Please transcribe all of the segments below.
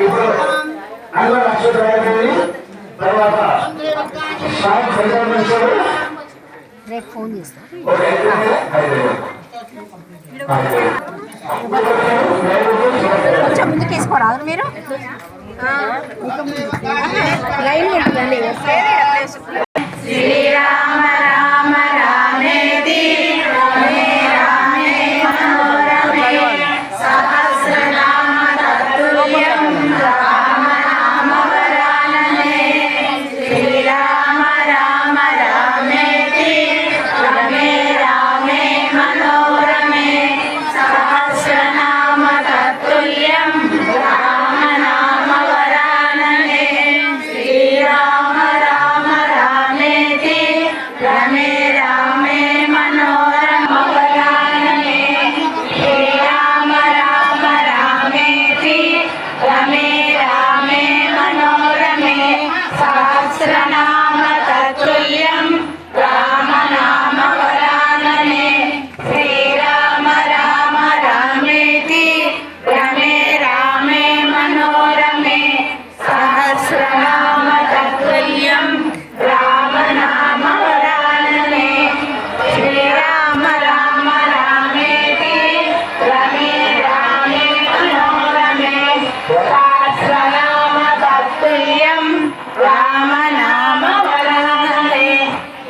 ఇప్పుడు అల్వ నక్షత్రాన్ని తర్వాత రేపు ఫోన్ చేస్తాను. కొంచెం ముందుకు వేసుకోరాదు మీరు లైన్ ఉంటుందండి. శ్రీరామ రామ రామేతి రమే రామే మనోరమే సహస్రనామ తత్తుల్యం రామ నామ వరాననే. శ్రీరామ రామ రామేతి రమే రామే మనోరమే సహస్రనామ తత్తుల్యం రామ నామ వరాననే. శ్రీరామ రామ రామేతి రమే రామే మనోరమ వరాననే. శ్రీరామ రామ రామేతి రమే రామే మనోరమే సహస్రనామ తత్తుల్యం రామ నామ వరాననే. శ్రీరామ రామ రామేతి రమే రామే మనోరమే సహస్రనామ తత్తుల్యం రామ నామ వరాననే. శ్రీరామ రామ రామేతి రమే రామే మనోరమే సహస్రనామ తత్తుల్యం రామ నామ వరాననే.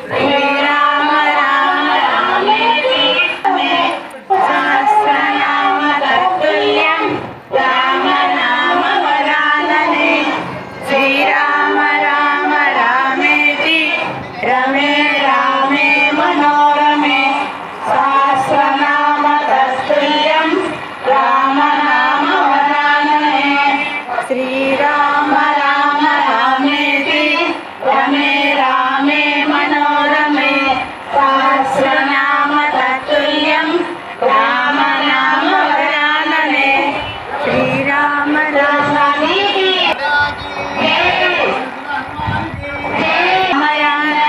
శ్రీరామ రామ రామేతి సహస్రనామ తత్తుల్యం రామ నామ వరాననే. శ్రీరామ రామ రామేతి రమే రామే మనోరమే సహస్రనామ తత్తుల్యం రామ నామ వరాననే. శ్రీరామ రామ రామేతి రమే రామే మనోరమే సహస్రనామ తత్తుల్యం రామ నామ వరాననే. శ్రీరామ రామ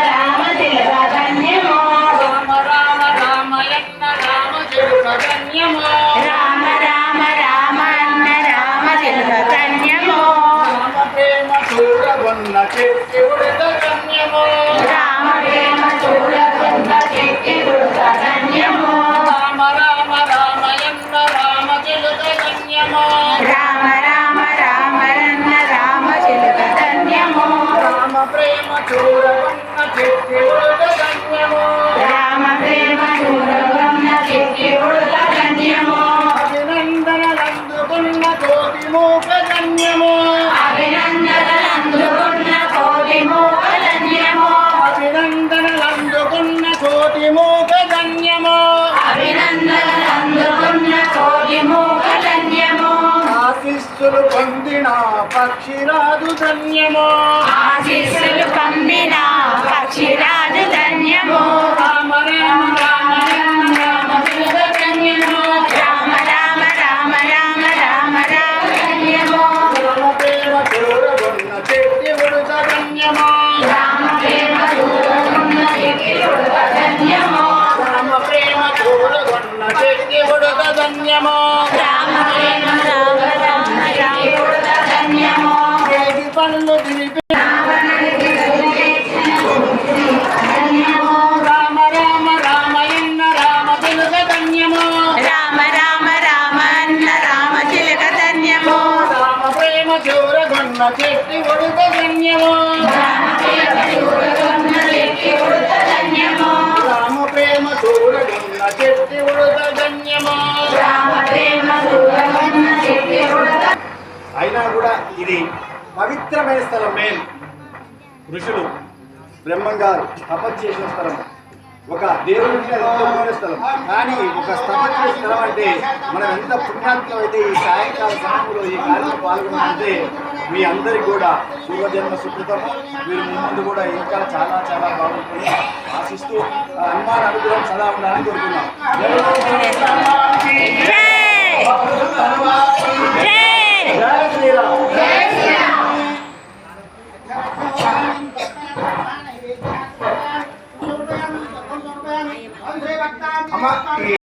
రామ తిలక ధన్యమో రామ రామ రామయన్న రామ చిలుక ధన్యమో రామ రామ రామన్న రామ తిలక ధన్యమో రామ ప్రేమ చూడగొన్న చెట్టి ఉడత ధన్యమో రామ ప్రేమ చూడకున్న చెట్టి ఉడత ధన్యమో రామ రామ రామయన్న రామ చిలుక ధన్యమో రామ రామ రామరన్న రామ చిలుక ధన్యమో రామ ప్రేమ చూడగొన్న చెట్టి ఉడత ధన్యమో రామ ప్రేమ చూడకున్న చెట్టి ఉడత ధన్యమో అభినందనలందుకున్న కోటి మూక ధన్యమో అభినందనలందుకున్న కోటి మూక ధన్యమో అభినందనలందుకున్న కోటి మూక ధన్యమో అభినందనలందుకున్న కోటి మూక ధన్యమో ఆశీస్సులు పొందిన పక్షిరాజు ధన్యమో ఆశీస్సులు పంపిన పక్షిరాజు ధన్యమో రామ రామ రామ రామ రామ చిలుక ధన్యమో రామ రామ రామ రామ రామ రామ ధన్యమో రామ ప్రేమ చూడగొన్న చెట్టి ఉడత ధన్యమో రామ ప్రేమ చూడకున్న చెట్టి ఉడత ధన్యమో రామ ప్రేమ చూడగొన్న చెట్టి ఉడత ధన్యమో రామ ప్రేమ రామ రామ చెట్టి ఉడత ధన్యమో చేతి పనులు దిలిపి ధన్యమో రామ రామ రామయన్న రామ చిలుక ధన్యమో రామ రామ రామన్న రామ చిలుక ధన్యమో రామ ప్రేమ చూడగొన్న చెట్టి ఉడత ధన్యమో రామ ప్రేమ చూడకున్న చెట్టి ఉడత ధన్యమో రామ ప్రేమ చూడగొన్న చెట్టి ఉడత ధన్యమో రామ ప్రేమ చూడకున్న చెట్టి ఉడత. అయినా కూడా ఇది పవిత్రమైన స్థలం. మెయిన్ ఋషులు బ్రహ్మంగారు తపస్సు చేసిన స్థలం. ఒక దేవుడికి అది ఉత్తమమైన స్థలం. కానీ ఒక తపస్సు స్థలం అంటే మనం ఎంత పుణ్యాత్మం అయితే ఈ సాయంకాల సమయంలో ఈ కార్యక్రమం పాల్గొనాలంటే మీ అందరికీ కూడా పూర్వజన్మ సుకృతము. మీరు ముందు కూడా ఇంకా చాలా చాలా బాగుంటుంది ఆశిస్తూ హనుమాన్ అనుగ్రహం సదా ఉండాలని కోరుతున్నాం. జై శ్రీరామ్. అమ్మ